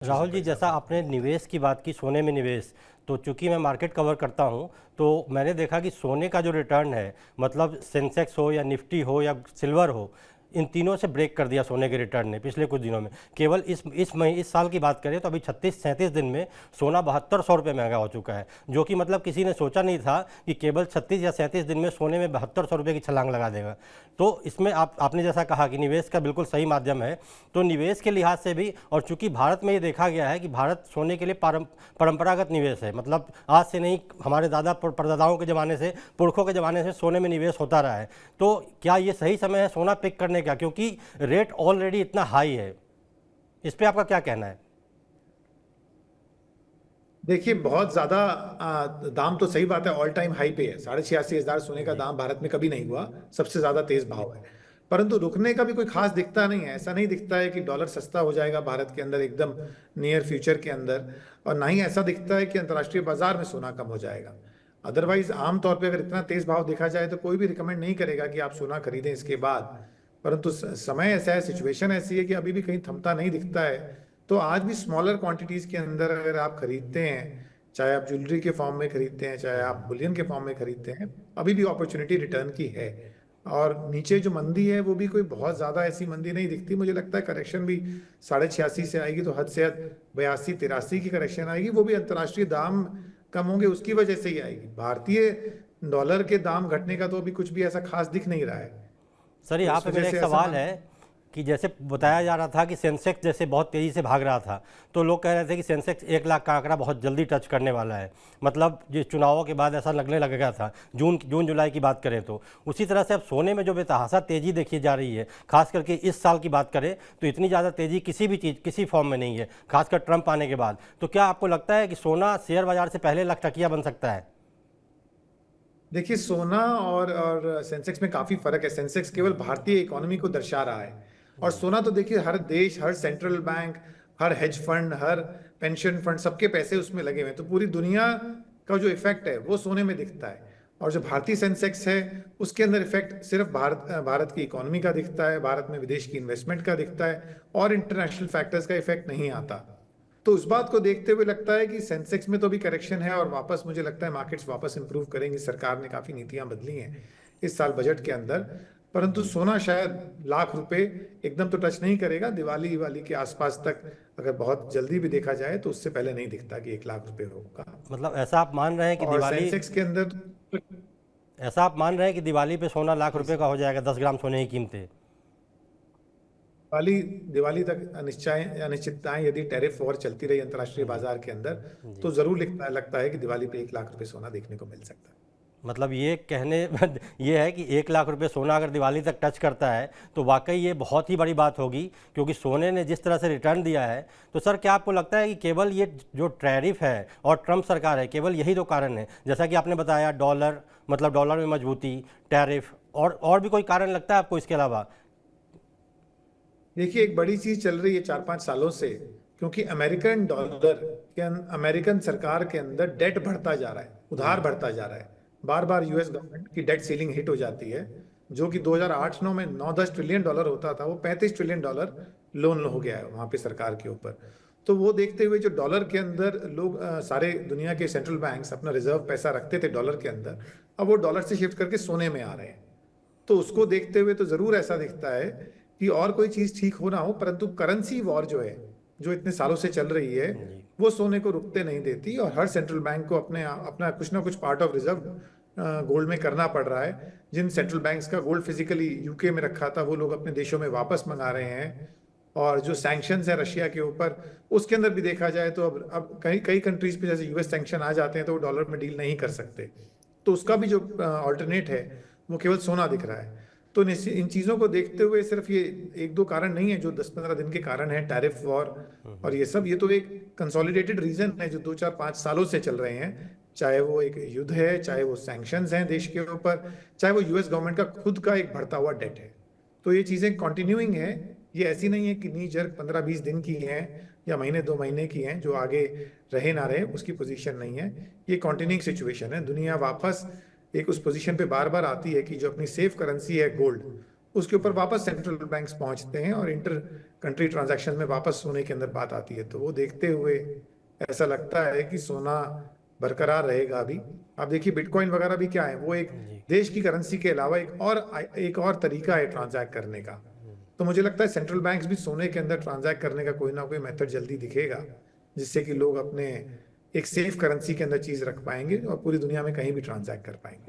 राहुल जी, जैसा आपने निवेश की बात की, सोने में निवेश, तो चूंकि मैं मार्केट कवर करता हूं, तो मैंने देखा कि सोने का जो रिटर्न है, मतलब सेंसेक्स हो या निफ्टी हो या सिल्वर हो, इन तीनों से ब्रेक कर दिया सोने के रिटर्न ने पिछले कुछ दिनों में। केवल इस साल की बात करें तो अभी 36-37 दिन में सोना 7200 रुपये महंगा हो चुका है, जो कि मतलब किसी ने सोचा नहीं था कि केवल 36 या 37 दिन में सोने में 7200 रुपये की छलांग लगा देगा। तो इसमें आपने जैसा कहा कि निवेश का बिल्कुल सही माध्यम है, तो निवेश के लिहाज से भी, और चूंकि भारत में ये देखा गया है कि भारत सोने के लिए परंपरागत निवेश है, मतलब आज से नहीं, हमारे दादा परदादाओं के ज़माने से, पुरखों के ज़माने से सोने में निवेश होता रहा है। तो क्या ये सही समय है सोना पिक करने का, क्योंकि रेट ऑलरेडी इतना हाई है? इस पे आपका क्या कहना है? देखिए, बहुत ज्यादा दाम तो सही बात है, ऑल टाइम हाई पे है। 86,500 सोने का जी। दाम भारत में कभी नहीं हुआ, सबसे ज्यादा तेज भाव है। परंतु रुकने का भी कोई खास दिखता नहीं है। ऐसा नहीं दिखता है कि डॉलर सस्ता हो जाएगा भारत के अंदर एकदम नियर फ्यूचर के अंदर, और ना ही ऐसा दिखता है कि अंतर्राष्ट्रीय बाजार में सोना कम हो जाएगा। अदरवाइज आमतौर पर अगर इतना तेज भाव देखा जाए तो कोई भी रिकमेंड नहीं करेगा कि आप सोना खरीदें इसके बाद। परंतु समय ऐसा है, सिचुएशन ऐसी है कि अभी भी कहीं थमता नहीं दिखता है। तो आज भी स्मॉलर क्वांटिटीज के अंदर अगर आप खरीदते हैं, चाहे आप ज्वेलरी के फॉर्म में खरीदते हैं, चाहे आप बुलियन के फॉर्म में खरीदते हैं, अभी भी अपॉर्चुनिटी रिटर्न की है। और नीचे जो मंदी है वो भी कोई बहुत ज्यादा ऐसी मंदी नहीं दिखती। मुझे लगता है करेक्शन भी 86.5 से आएगी तो हद से हद 82-83 की करेक्शन आएगी। वो भी अंतर्राष्ट्रीय दाम कम होंगे उसकी वजह से ही आएगी। भारतीय डॉलर के दाम घटने का तो अभी कुछ भी ऐसा खास दिख नहीं रहा है। सर, तो यहाँ इस पे वजह मेरा एक से ऐसा सवाल मान। है कि जैसे बताया जा रहा था कि सेंसेक्स जैसे बहुत तेज़ी से भाग रहा था, तो लोग कह रहे थे कि सेंसेक्स 1 लाख का आंकड़ा बहुत जल्दी टच करने वाला है, मतलब जिस चुनावों के बाद ऐसा लगने लगेगा था, जून जुलाई की बात करें तो। उसी तरह से अब सोने में जो बेतहाशा तेज़ी देखी जा रही है, खास करके इस साल की बात करें तो इतनी ज़्यादा तेज़ी किसी भी चीज़, किसी फॉर्म में नहीं है, खासकर ट्रंप आने के बाद। तो क्या आपको लगता है कि सोना शेयर बाजार से पहले लखटकिया बन सकता है? देखिए, सोना और सेंसेक्स में काफी फर्क है। सेंसेक्स केवल भारतीय इकोनॉमी को दर्शा रहा है, और सोना तो देखिए हर देश, हर सेंट्रल बैंक, हर हेज फंड, हर पेंशन फंड, सबके पैसे उसमें लगे हुए हैं। तो पूरी दुनिया का जो इफेक्ट है वो सोने में दिखता है। और जो भारतीय सेंसेक्स है उसके अंदर इफेक्ट सिर्फ भारत की इकोनॉमी का दिखता है, भारत में विदेश की इन्वेस्टमेंट का दिखता है, और इंटरनेशनल फैक्टर्स का इफेक्ट नहीं आता। तो उस बात को देखते हुए लगता है कि सेंसेक्स में तो भी करेक्शन है, और वापस मुझे लगता है मार्केट्स वापस इंप्रूव करेंगे। सरकार ने काफी नीतियां बदली हैं इस साल बजट के अंदर। परंतु सोना शायद लाख रुपए एकदम तो टच नहीं करेगा। दिवाली वाली के आसपास तक अगर बहुत जल्दी भी देखा जाए तो उससे पहले नहीं दिखता कि 1 लाख रुपए होगा। मतलब ऐसा आप मान रहे हैं कि और दिवाली सेंसेक्स के अंदर ऐसा आप मान रहे हैं कि दिवाली पे सोना लाख जी, रुपए का हो जाएगा, 10 ग्राम सोने की कीमतें? दिवाली दिवाली तक अनिश्चितताएं यदि टैरिफ वॉर चलती रही अंतर्राष्ट्रीय जी। बाजार के अंदर, जी। तो जरूर लगता है कि दिवाली पे 1 लाख रुपए सोना देखने को मिल सकता है। मतलब ये कहने ये है कि 1 लाख रुपए सोना अगर दिवाली तक टच करता है तो वाकई ये बहुत ही बड़ी बात होगी, क्योंकि सोने ने जिस तरह से रिटर्न दिया है। तो सर, क्या आपको लगता है कि केवल ये जो टैरिफ है और ट्रंप सरकार है, केवल यही दो कारण है? जैसा कि आपने बताया, डॉलर, मतलब डॉलर में मजबूती, टैरिफ, और भी कोई कारण लगता है आपको इसके अलावा? देखिए, एक बड़ी चीज चल रही है 4-5 सालों से, क्योंकि अमेरिकन डॉलर के अमेरिकन सरकार के अंदर डेट बढ़ता जा रहा है, उधार बढ़ता जा रहा है। बार बार यूएस गवर्नमेंट की डेट सीलिंग हिट हो जाती है। जो कि 2008-9 में 9-10 ट्रिलियन डॉलर होता था, वो 35 ट्रिलियन डॉलर लोन हो गया है वहां पे सरकार के ऊपर। तो वो देखते हुए जो डॉलर के अंदर लोग, सारे दुनिया के सेंट्रल बैंक्स अपना रिजर्व पैसा रखते थे डॉलर के अंदर, अब वो डॉलर से शिफ्ट करके सोने में आ रहे हैं। तो उसको देखते हुए तो जरूर ऐसा दिखता है कि और कोई चीज ठीक हो ना हो, परंतु करेंसी वॉर जो है, जो इतने सालों से चल रही है, जी। वो सोने को रुकते नहीं देती। और हर सेंट्रल बैंक को अपने अपना कुछ ना कुछ पार्ट ऑफ रिजर्व गोल्ड में करना पड़ रहा है। जिन सेंट्रल बैंक्स का गोल्ड फिजिकली यूके में रखा था, वो लोग अपने देशों में वापस मंगा रहे हैं। और जो सैंक्शंस है रशिया के ऊपर, उसके अंदर भी देखा जाए तो अब कई कई कंट्रीज पे जैसे यूएस सैंक्शन आ जाते हैं तो वो डॉलर में डील नहीं कर सकते। तो उसका भी जो ऑल्टरनेट है वो केवल सोना दिख रहा है। तो इन चीजों को देखते हुए सिर्फ ये एक दो कारण नहीं है जो 10-15 दिन के कारण है, टैरिफ वॉर और ये सब, ये तो एक कंसोलिडेटेड रीजन है जो 2-4-5 सालों से चल रहे हैं। चाहे वो एक युद्ध है, चाहे वो सैंक्शंस हैं देश के ऊपर, चाहे वो यूएस गवर्नमेंट का खुद का एक बढ़ता हुआ डेट है। तो ये चीजें कंटिन्यूइंग है। ये ऐसी नहीं है कि नी जर्क 15-20 दिन की हैं या महीने 2 महीने की हैं जो आगे रहे ना रहे उसकी पोजीशन नहीं है। ये कंटिन्यूइंग सिचुएशन है। दुनिया वापस एक उस पोजीशन पे बार बार आती है कि जो अपनी सेफ करेंसी है गोल्ड, उसके ऊपर वापस सेंट्रल बैंक्स पहुंचते हैं और इंटर कंट्री ट्रांजैक्शन में वापस सोने के अंदर बात आती है। तो वो देखते हुए ऐसा लगता है कि सोना बरकरार रहेगा अभी। आप देखिए बिटकॉइन वगैरह भी क्या है, वो एक जी। देश की करेंसी के अलावा एक और तरीका है ट्रांजैक्ट करने का। तो मुझे लगता है सेंट्रल बैंक्स भी सोने के अंदर ट्रांजैक्ट करने का कोई ना कोई मेथड जल्दी दिखेगा, जिससे कि लोग अपने एक सेफ करेंसी के अंदर चीज रख पाएंगे और पूरी दुनिया में कहीं भी ट्रांजैक्ट कर पाएंगे।